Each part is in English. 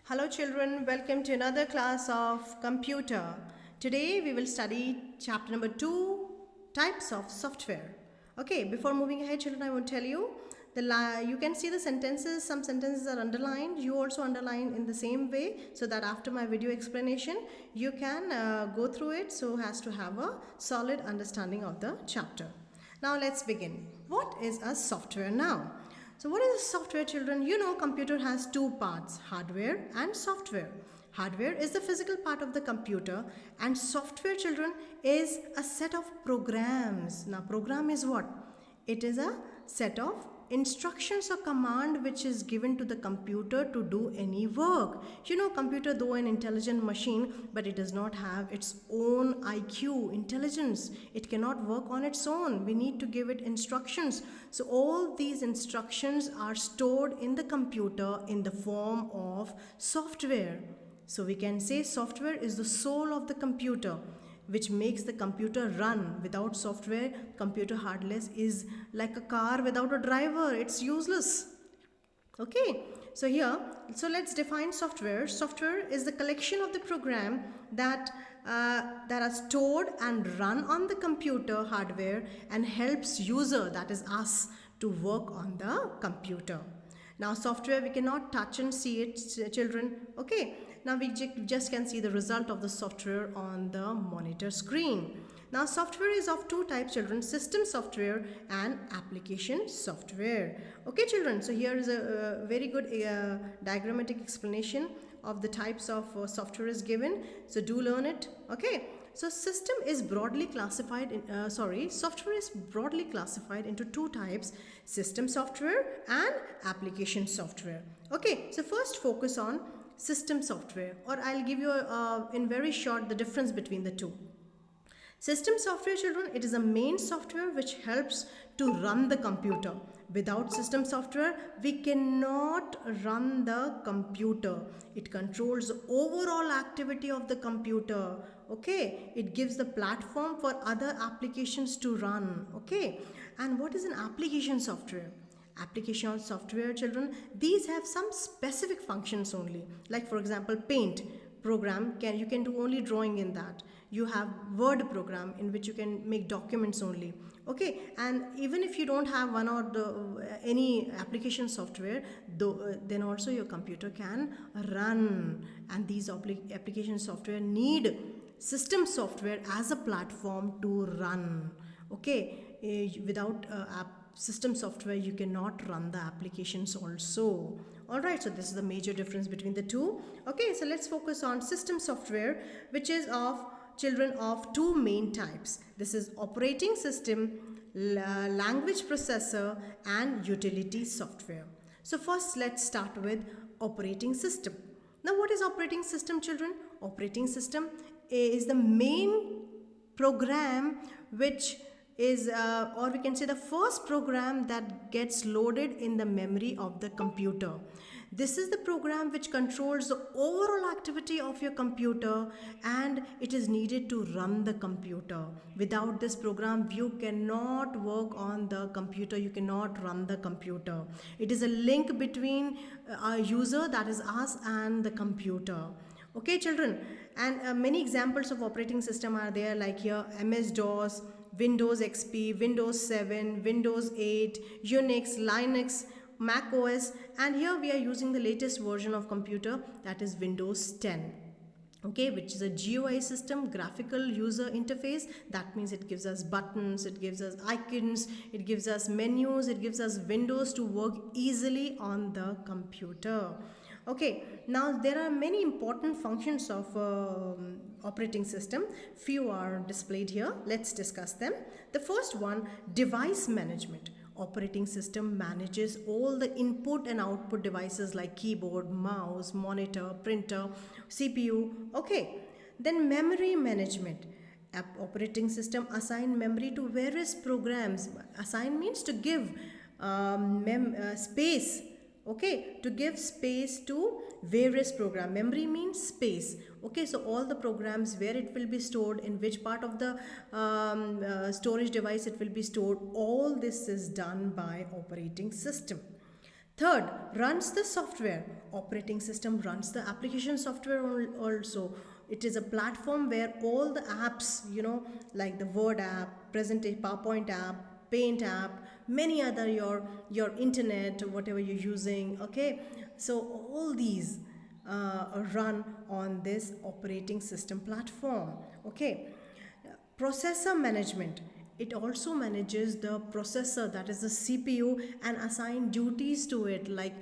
Hello children, welcome to another class of computer. Today we will study chapter number 2, types of software. Okay, before moving ahead children, I want to tell you you can see the sentences, some sentences are underlined. You also underline in the same way so that after my video explanation you can go through it so as to have a solid understanding of the chapter. Now let's begin. What is a software now? So what is software children? You know computer has two parts, hardware and software. Hardware is the physical part of the computer and software children is a set of programs. Now program is what? It is a set of instructions or command which is given to the computer to do any work. You know computer though an intelligent machine but it does not have its own IQ, intelligence. It cannot work on its own. We need to give it instructions. So all these instructions are stored in the computer in the form of software. So we can say software is the soul of the computer which makes the computer run. Without software, computer hardness is like a car without a driver. It's useless. Okay, so let's define software. Software is the collection of the program that are stored and run on the computer hardware and helps user, that is us, to work on the computer. Now software we cannot touch and see it children. Okay, now we just can see the result of the software on the monitor screen. Now software is of two types children, system software and application software. Okay children, so here is a very good diagrammatic explanation of the types of software is given. So do learn it. Okay. So software is broadly classified into two types, system software and application software. Okay, so first focus on system software, or I'll give you in very short the difference between the two. System software children, it is a main software which helps to run the computer. Without system software, we cannot run the computer. It controls the overall activity of the computer. Okay, it gives the platform for other applications to run. Okay, and what is an application software? Application software children, these have some specific functions only, like for example paint program, you can do only drawing in that. You have word program in which you can make documents only. Okay, and even if you don't have one or any application software then also your computer can run, and these application software need system software as a platform to run. Okay, without system software you cannot run the applications also. Alright, so this is the major difference between the two. Okay, so let's focus on system software, which is of children of two main types. This is operating system, language processor and utility software. So first let's start with operating system. Now what is operating system children? Operating system is the main program which is or we can say the first program that gets loaded in the memory of the computer. This is the program which controls the overall activity of your computer and it is needed to run the computer. Without this program you cannot work on the computer, you cannot run the computer. It is a link between a user, that is us, and the computer. Okay children, and many examples of operating system are there, like here MS-DOS, Windows XP, Windows 7, Windows 8, Unix, Linux, Mac OS, and here we are using the latest version of computer, that is Windows 10. Okay, which is a GUI system, graphical user interface. That means it gives us buttons, it gives us icons, it gives us menus, it gives us windows to work easily on the computer. Okay, now there are many important functions of operating system. Few are displayed here. Let's discuss them. The first one, device management. Operating system manages all the input and output devices like keyboard, mouse, monitor, printer, CPU. Okay, then memory management. Operating system assign memory to various programs. Assign means to give space. Okay, to give space to various program. Memory means space. Okay, so all the programs, where it will be stored, in which part of the storage device it will be stored, all this is done by operating system. Third, runs the software. Operating system runs the application software also. It is a platform where all the apps, like the Word app, presentation, PowerPoint app, Paint app, many other your internet, whatever you're using. Okay, so all these run on this operating system platform. Okay, processor management. It also manages the processor, that is the CPU, and assign duties to it, like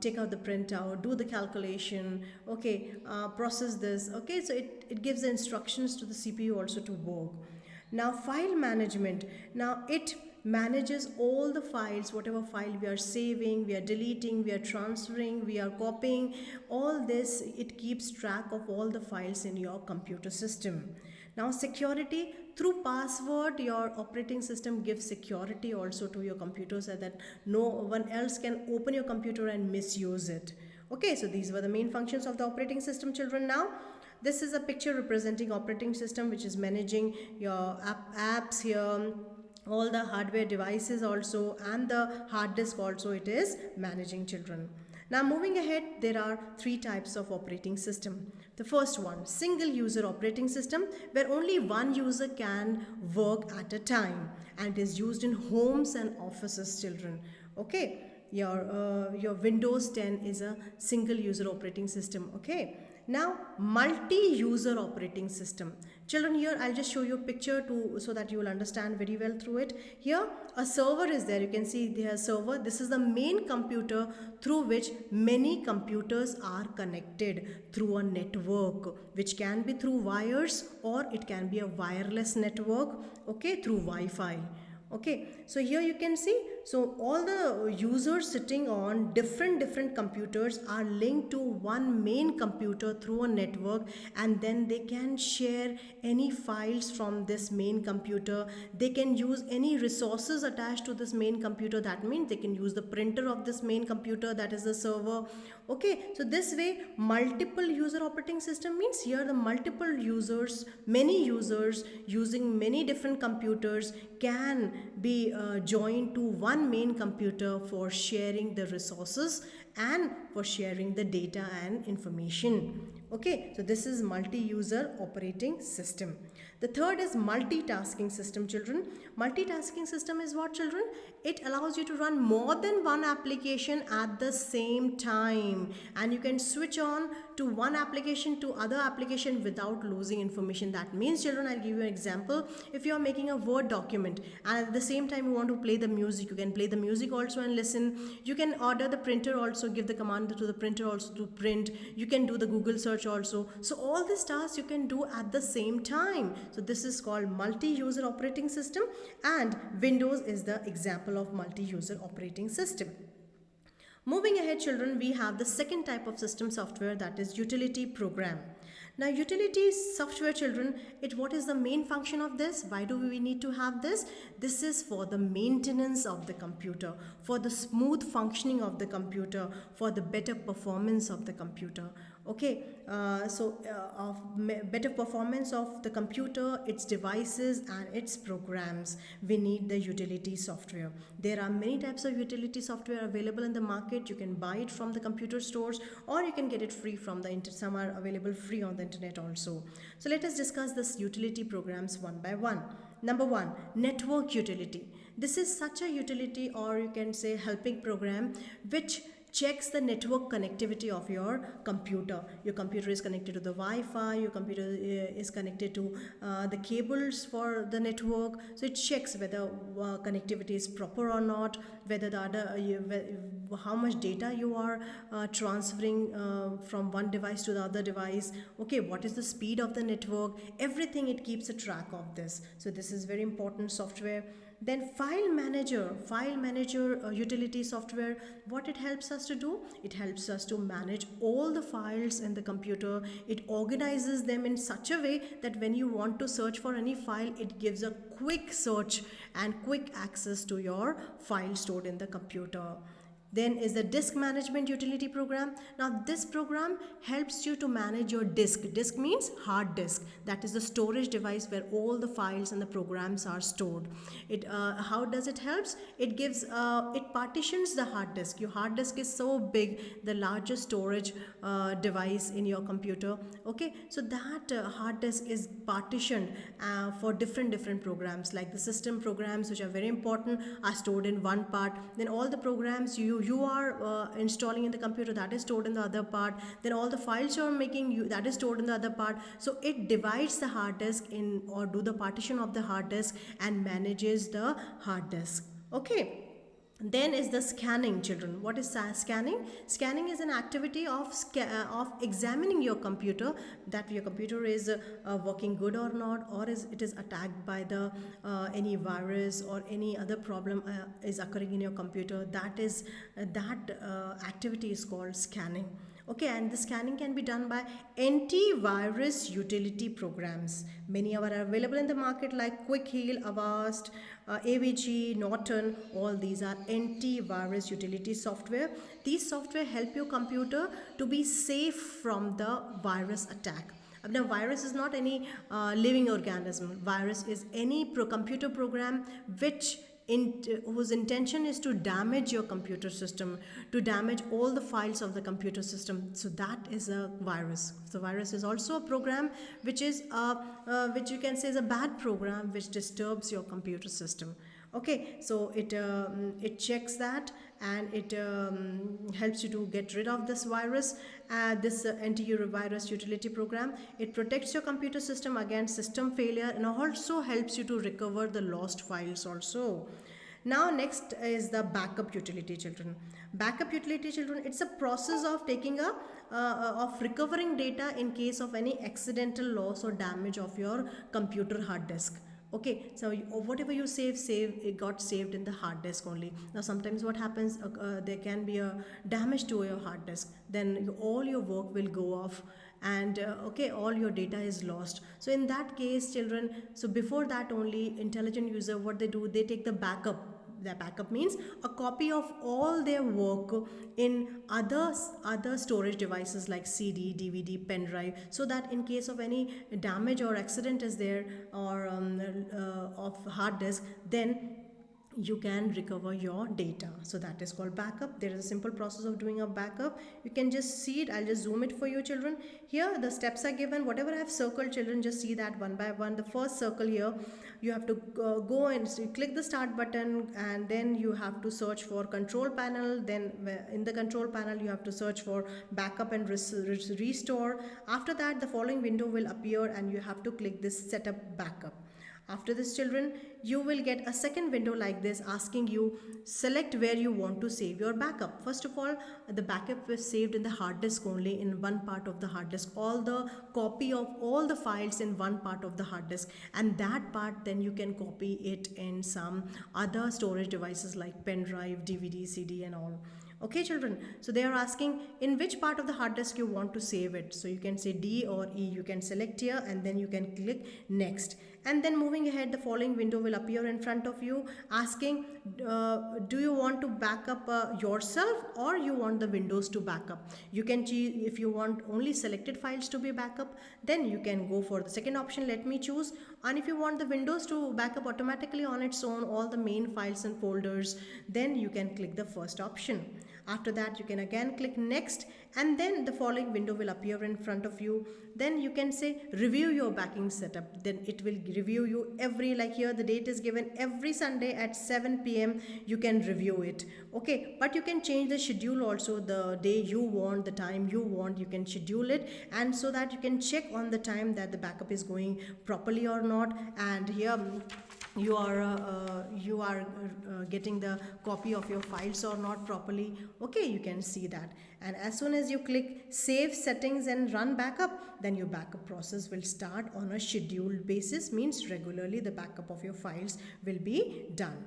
take out the printout, do the calculation, okay, process this. Okay, so it gives the instructions to the CPU also to work. Now file management. Now it manages all the files, whatever file we are saving, we are deleting, we are transferring, we are copying, all this, it keeps track of all the files in your computer system. Now security, through password your operating system gives security also to your computer so that no one else can open your computer and misuse it. Okay, so these were the main functions of the operating system, children. Now this is a picture representing operating system, which is managing your apps here, all the hardware devices also, and the hard disk also it is managing, children. Now moving ahead, there are three types of operating system. The first one, single user operating system, where only one user can work at a time, and is used in homes and offices, children. Okay, your Windows 10 is a single user operating system. Okay, now multi-user operating system. Children, here I'll just show you a picture so that you will understand very well through it. Here a server is there. You can see the server. This is the main computer through which many computers are connected through a network, which can be through wires or it can be a wireless network, okay, through Wi-Fi. Okay, so here you can see, so all the users sitting on different computers are linked to one main computer through a network, and then they can share any files from this main computer. They can use any resources attached to this main computer. That means they can use the printer of this main computer, that is the server. Okay, so this way multiple user operating system means here the multiple users, many users using many different computers can be joined to one main computer for sharing the resources and for sharing the data and information. Okay, so this is multi-user operating system. The third is multitasking system, children. Multitasking system is what, children? It allows you to run more than one application at the same time, and you can switch on to one application to other application without losing information. That means, children, I'll give you an example. If you are making a Word document and at the same time you want to play the music, you can play the music also and listen. You can order the printer also, give the command to the printer also to print. You can do the Google search also. So all these tasks you can do at the same time. So this is called multi-user operating system, and Windows is the example of multi-user operating system. Moving ahead, children, we have the second type of system software, that is utility program. Now utility software, children, what is the main function of this? Why do we need to have this? This is for the maintenance of the computer, for the smooth functioning of the computer, for the better performance of the computer. Okay, of better performance of the computer, its devices and its programs, we need the utility software. There are many types of utility software available in the market. You can buy it from the computer stores, or you can get it free from the internet. Some are available free on the internet also. So let us discuss this utility programs one by one. Number one, network utility. This is such a utility, or you can say helping program, which checks the network connectivity of your computer. Your computer is connected to the Wi-Fi, your computer is connected to the cables for the network. So it checks whether connectivity is proper or not, whether how much data you are transferring from one device to the other device. Okay, what is the speed of the network? Everything it keeps a track of this. So this is very important software. Then file manager utility software, what it helps us to do? It helps us to manage all the files in the computer. It organizes them in such a way that when you want to search for any file, it gives a quick search and quick access to your file stored in the computer. Then is the disk management utility program. Now this program helps you to manage your disk. Disk means hard disk. That is the storage device where all the files and the programs are stored. How does it helps? It gives it partitions the hard disk. Your hard disk is so big, the largest storage device in your computer. Okay, so that hard disk is partitioned for different programs, like the system programs, which are very important, are stored in one part. Then all the programs you are installing in the computer, that is stored in the other part. Then all the files you are making, that is stored in the other part. So it divides the hard disk in, or do the partition of the hard disk, and manages the hard disk. Okay. Then is the scanning, children. What is scanning? Scanning is an activity of examining your computer, that your computer is working good or not, or it is attacked by the any virus or any other problem is occurring in your computer. That activity is called scanning. Okay, and the scanning can be done by antivirus utility programs. Many are available in the market, like Quick Heal, Avast, AVG, Norton. All these are antivirus utility software. These software help your computer to be safe from the virus attack. Now, virus is not any living organism. Virus is any computer program whose intention is to damage your computer system, to damage all the files of the computer system. So that is a virus. So virus is also a program which which you can say is a bad program, which disturbs your computer system. Okay, so it checks that, and it helps you to get rid of this virus. This antivirus utility program, it protects your computer system against system failure, and also helps you to recover the lost files also. Now next is the backup utility, children. Backup utility, children, it's a process of taking of recovering data in case of any accidental loss or damage of your computer hard disk. Okay, so whatever you save, it got saved in the hard disk only. Now sometimes what happens, there can be a damage to your hard disk, then all your work will go off, and okay, all your data is lost. So in that case, children, so before that only, intelligent user, what they do, they take the backup. The backup means a copy of all their work in other storage devices like CD, DVD, pen drive, so that in case of any damage or accident is there, or of hard disk, then you can recover your data. So that is called backup. There is a simple process of doing a backup. You can just see it. I'll just zoom it for you, children. Here the steps are given. Whatever I have circled, children, just see that one by one. The first circle here, you have to go and click the start button, and then you have to search for control panel. Then in the control panel, you have to search for backup and restore. After that, the following window will appear, and you have to click this setup backup. After this, children, you will get a second window like this, asking you select where you want to save your backup. First of all, the backup was saved in the hard disk only, in one part of the hard disk, all the copy of all the files in one part of the hard disk, and that part then you can copy it in some other storage devices like pen drive, DVD, CD and all. Okay, children, so they are asking in which part of the hard disk you want to save it. So you can say D or E. You can select here, and then you can click next. And then moving ahead, the following window will appear in front of you, asking do you want to back up yourself, or you want the Windows to back up. You can choose. If you want only selected files to be backup, then you can go for the second option, let me choose. And if you want the Windows to back up automatically on its own all the main files and folders, then you can click the first option. After that, you can again click next, and then the following window will appear in front of you. Then you can say review your backing setup. Then it will review you every, like here the date is given, every Sunday at 7 p.m. you can review it. Okay, but you can change the schedule also, the day you want, the time you want, you can schedule it, and so that you can check on the time that the backup is going properly or not. And here you are getting the copy of your files or not properly. Okay, you can see that. And as soon as you click save settings and run backup, then your backup process will start on a scheduled basis, means regularly the backup of your files will be done.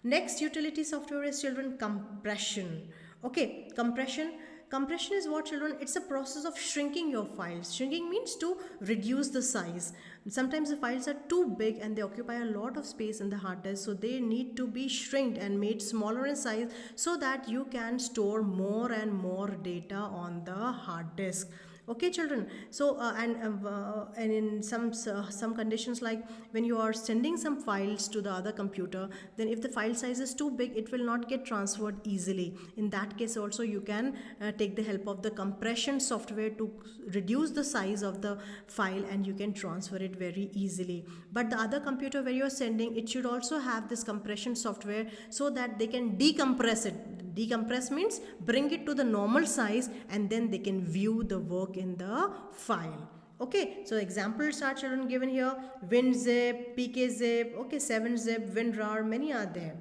Next utility software is, children, compression. Okay, compression. Compression is what, children? It's a process of shrinking your files. Shrinking means to reduce the size. Sometimes the files are too big and they occupy a lot of space in the hard disk, so they need to be shrinked and made smaller in size so that you can store more and more data on the hard disk. Okay, children. So and in some conditions, like when you are sending some files to the other computer, then if the file size is too big, it will not get transferred easily. In that case also, you can take the help of the compression software to reduce the size of the file, and you can transfer it very easily. But the other computer where you are sending, it should also have this compression software so that they can decompress it. Decompress means bring it to the normal size, and then they can view the work in the file. Okay, so examples are, children, given here: WinZip, PKZip, okay, 7-zip, WinRAR, many are there.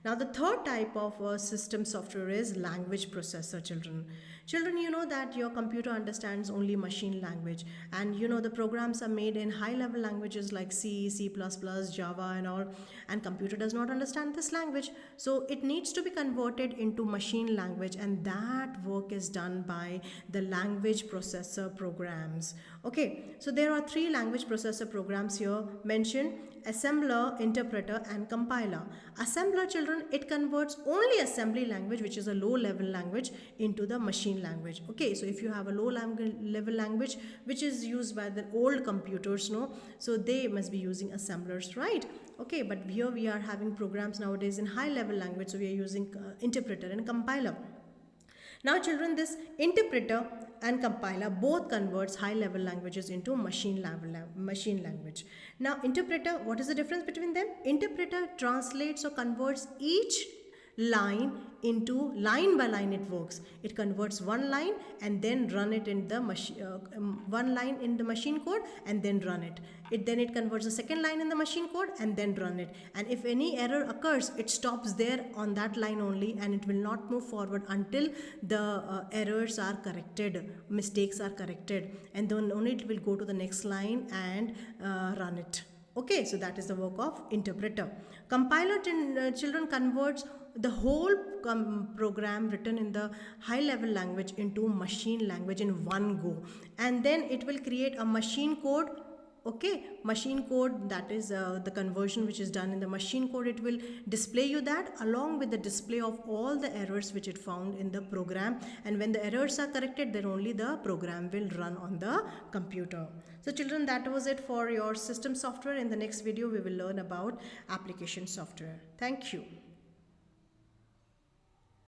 Now the third type of system software is language processor, children. Children, you know that your computer understands only machine language, and you know the programs are made in high level languages like C, C++, Java and all, and computer does not understand this language, so it needs to be converted into machine language, and that work is done by the language processor programs. Okay, so there are three language processor programs here mentioned: assembler, interpreter and compiler. Assembler, children, it converts only assembly language, which is a low level language, into the machine language. Okay, so if you have a low level language which is used by the old computers, no, so they must be using assemblers, right? Okay, but here we are having programs nowadays in high level language, so we are using interpreter and compiler. Now, children, this interpreter and compiler both converts high level languages into machine language. Now, interpreter, what is the difference between them? Interpreter translates or converts each line into line by line. It works, it converts one line and then run it in the one line in the machine code and then run it. Then it converts the second line in the machine code and then run it, and if any error occurs, it stops there on that line only, and it will not move forward until the errors are corrected, mistakes are corrected, and then only it will go to the next line and run it. Okay, so that is the work of interpreter. Compiler, children, converts the whole program written in the high level language into machine language in one go, and then it will create a machine code. Okay, machine code, that is the conversion which is done in the machine code. It will display you that along with the display of all the errors which it found in the program, and when the errors are corrected, then only the program will run on the computer. So children, that was it for your system software. In the next video we will learn about application software. Thank you.